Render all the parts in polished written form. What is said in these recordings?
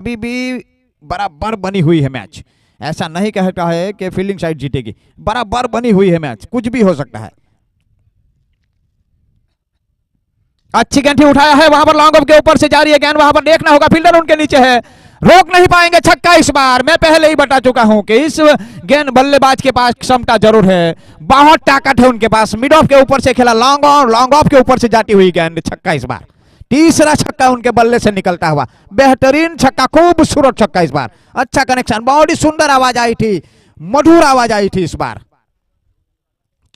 अभी भी बराबर बनी हुई है मैच। ऐसा नहीं कहता है कि फील्डिंग साइड जीतेगी, बराबर बनी हुई है मैच, कुछ भी हो सकता है। अच्छी गेंद उठाया है, वहां पर लॉन्ग ऑफ के ऊपर से जा रही है गेंद, वहां पर देखना होगा, फील्डर उनके नीचे है, रोक नहीं पाएंगे, छक्का इस बार। मैं पहले ही बता चुका हूं कि इस गेंद बल्लेबाज के पास क्षमता जरूर है, बहुत ताकत है उनके पास। मिड ऑफ के ऊपर से खेला, लॉन्ग ऑफ के ऊपर से जाती हुई गेंद, छक्का इस बार। तीसरा छक्का उनके बल्ले से निकलता हुआ, बेहतरीन छक्का, खूबसूरत छक्का इस बार। अच्छा कनेक्शन, बहुत ही सुंदर आवाज आई थी, मधुर आवाज आई थी इस बार।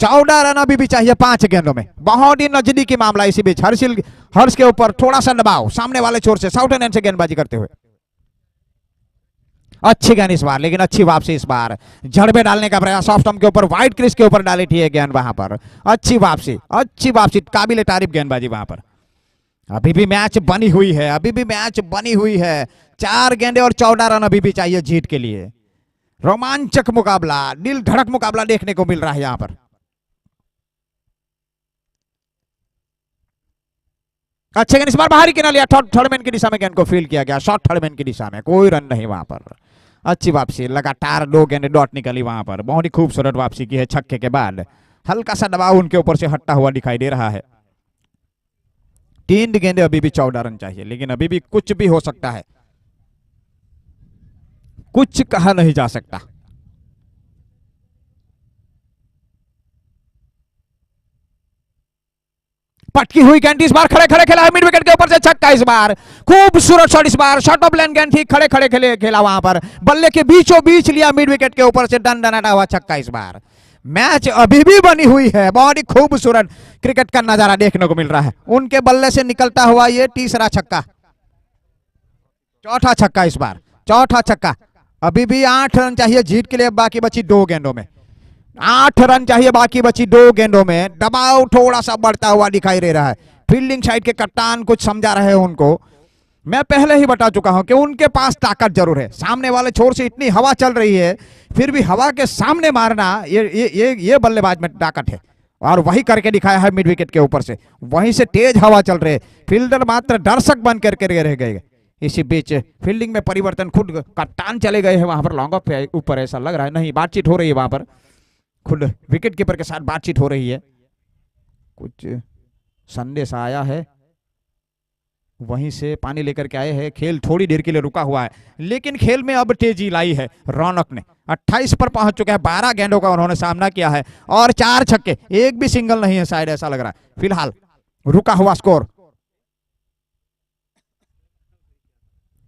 14 रन अभी भी चाहिए 5 गेंदों में, बहुत ही नजदीकी मामला। इसी बीच हर्ष के ऊपर थोड़ा सा दबाव, सामने वाले छोर से साउथ एंड से गेंदबाजी करते हुए। अच्छी गेंद इस बार, लेकिन अच्छी वापसी इस बार। जड़बे डालने का प्रयास, ऑफ स्टंप के ऊपर, व्हाइट क्रिस के ऊपर डाली थी गेंद, वहां पर अच्छी वापसी, काबिल तारीफ गेंदबाजी वहां पर। अभी भी मैच बनी हुई है, अभी भी मैच बनी हुई है। 4 गेंदे और 14 रन अभी भी चाहिए जीत के लिए। रोमांचक मुकाबला, दिल धड़क मुकाबला देखने को मिल रहा है यहां पर। अच्छे गेंद इस बार बाहरी किनारे लिया, थर्ड मैन की दिशा में गेंद को फील्ड किया गया, शॉर्ट थर्ड मैन की दिशा में, कोई रन नहीं वहां पर। अच्छी वापसी, लगातार 2 गेंद डॉट निकली वहां पर, बहुत ही खूबसूरत वापसी की है छक्के के बाद। हल्का सा दबाव उनके ऊपर से हटता हुआ दिखाई दे रहा है। 3 गेंदे अभी भी 14 रन चाहिए, लेकिन अभी भी कुछ भी हो सकता है, कुछ कहा नहीं जा सकता। पटकी हुई गेंद इस बार, खड़े खड़े खेला है, मिड विकेट के ऊपर से छक्का इस बार। खूबसूरत शॉट इस बार, शॉट ऑफ लेन गेंद थी, खड़े खड़े खेला वहां पर, बल्ले के बीचों बीच लिया, मिड विकेट के ऊपर से दंडनाटा हुआ छक्का इस बार। मैच अभी भी बनी हुई है, बहुत ही खूबसूरत क्रिकेट का नजारा देखने को मिल रहा है। उनके बल्ले से निकलता हुआ ये तीसरा छक्का, चौथा छक्का इस बार, चौथा छक्का। अभी भी 8 रन चाहिए जीत के लिए, बाकी बची 2 गेंदों में। 8 रन चाहिए बाकी बची 2 गेंदों में। दबाव थोड़ा सा बढ़ता हुआ दिखाई दे रहा है। फील्डिंग साइड के कप्तान कुछ समझा रहे हैं उनको। मैं पहले ही बता चुका हूं कि उनके पास ताकत जरूर है, सामने वाले छोर से इतनी हवा चल रही है, फिर भी हवा के सामने मारना ये बल्लेबाज में ताकत है, और वही करके दिखाया है मिड विकेट के ऊपर से। वहीं से तेज हवा चल रही है, फील्डर मात्र दर्शक बन करके रह गए। इसी बीच फील्डिंग में परिवर्तन, खुद कप्तान चले गए हैं वहां पर लॉन्ग ऑफ पे ऊपर, ऐसा लग रहा है। नहीं, बातचीत हो रही है वहां पर, खुद विकेट कीपर के साथ बातचीत हो रही है। कुछ संदेश आया है, वहीं से पानी लेकर के आए हैं। खेल थोड़ी देर के लिए रुका हुआ है, लेकिन खेल में अब तेजी लाई है रौनक ने। 28 पर पहुंच चुका है, 12 गेंदों का उन्होंने सामना किया है और 4 छक्के, एक भी सिंगल नहीं है शायद, ऐसा लग रहा है फिलहाल रुका हुआ स्कोर।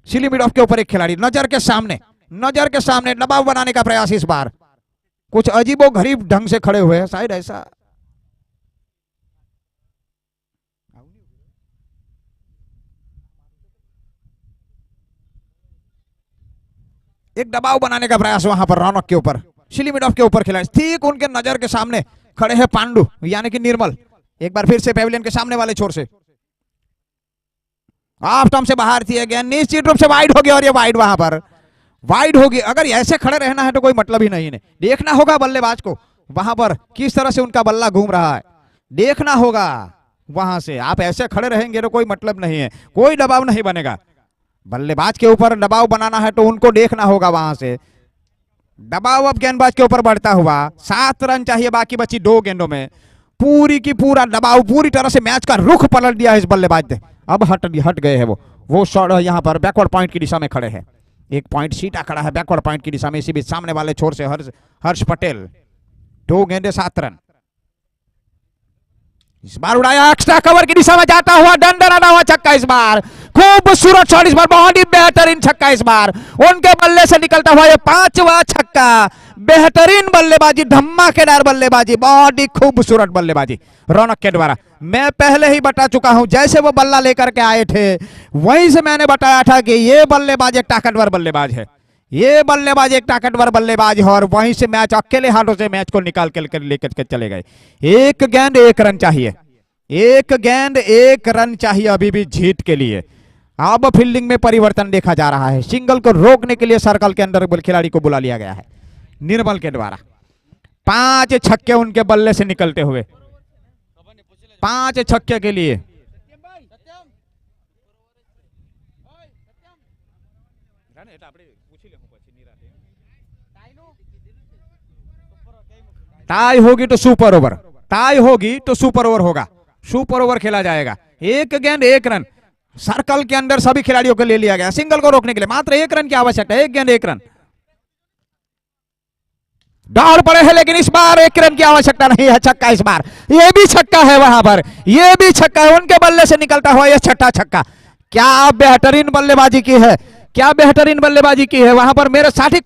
सिली मिड ऑफ के ऊपर एक खिलाड़ी नजर के सामने दबाव बनाने का प्रयास इस बार। कुछ अजीबो गरीब ढंग से खड़े हुए हैं शायद, ऐसा एक दबाव बनाने का प्रयास वहां पर रौनक के ऊपर। सिली मिड ऑफ के ऊपर खिलाड़ी, ठीक उनके नजर के सामने खड़े हैं पांडु यानी कि निर्मल। एक बार फिर से पेविलियन के सामने वाले छोर से ऑफ स्टंप से बाहर थी गेंद, निश्चित रूप से वाइड हो गया, और ये वाइड वहां पर वाइड होगी। अगर ऐसे खड़े रहना है तो कोई मतलब ही नहीं है। देखना होगा बल्लेबाज को वहां पर किस तरह से उनका बल्ला घूम रहा है, देखना होगा वहां से। आप ऐसे खड़े रहेंगे तो कोई मतलब नहीं है, कोई दबाव नहीं बनेगा। बल्लेबाज के ऊपर दबाव बनाना है तो उनको देखना होगा वहां से। दबाव अब गेंदबाज के ऊपर बढ़ता हुआ। 7 रन चाहिए बाकी बची 2 गेंदों में। पूरी की पूरा दबाव, पूरी तरह से मैच का रुख पलट दिया है इस बल्लेबाज ने। अब हट गए हैं वो शॉट यहाँ पर बैकवर्ड पॉइंट की दिशा में खड़े हैं। एक पॉइंट सीधा खड़ा है बैकवर्ड पॉइंट की दिशा में। इसी बीच सामने वाले छोर से हर्ष पटेल, 2 गेंदे 7 रन। इस बार उड़ाया, एक्स्ट्रा कवर की दिशा में जाता हुआ दंडनाटा हुआ छक्का इस बार। खूबसूरत शॉट इस बार, बहुत ही बेहतरीन छक्का इस बार। उनके बल्ले से निकलता हुआ ये 5वां छक्का। बेहतरीन बल्लेबाजी, धमाकेदार बल्लेबाजी, बहुत ही खूबसूरत बल्लेबाजी रौनक के द्वारा। मैं पहले ही बता चुका हूं, जैसे वो बल्ला लेकर के आए थे वहीं से मैंने बताया था कि ये बल्लेबाज एक ताकतवर बल्लेबाज है, ये बल्लेबाज एक ताकतवर बल्लेबाज है। और वहीं से मैच अकेले हाथों से मैच को निकाल कर लेकर के चले गए। 1 गेंद 1 रन चाहिए, 1 गेंद 1 रन चाहिए अभी भी जीत के लिए। अब फील्डिंग में परिवर्तन देखा जा रहा है। सिंगल को रोकने के लिए सर्कल के अंदर खिलाड़ी को बुला लिया गया है निर्मल के द्वारा। 5 छक्के उनके बल्ले से निकलते हुए, 5 छक्के के लिए टाई होगी तो सुपर ओवर, टाई होगी तो सुपर ओवर होगा, सुपर ओवर खेला जाएगा। एक गेंद एक रन, सर्कल के अंदर सभी खिलाड़ियों को ले लिया गया सिंगल को रोकने के लिए, मात्र एक रन की आवश्यकता है, एक गेंद एक रन। दौड़ पड़े हैं लेकिन इस बार एक रन की आवश्यकता नहीं है, छक्का इस बार, ये भी छक्का है वहां पर, ये भी छक्का है, उनके बल्ले से निकलता हुआ यह छठा छक्का। क्या बेहतरीन बल्लेबाजी की है, क्या बेहतरीन बल्लेबाजी की है वहां पर। मेरे साथी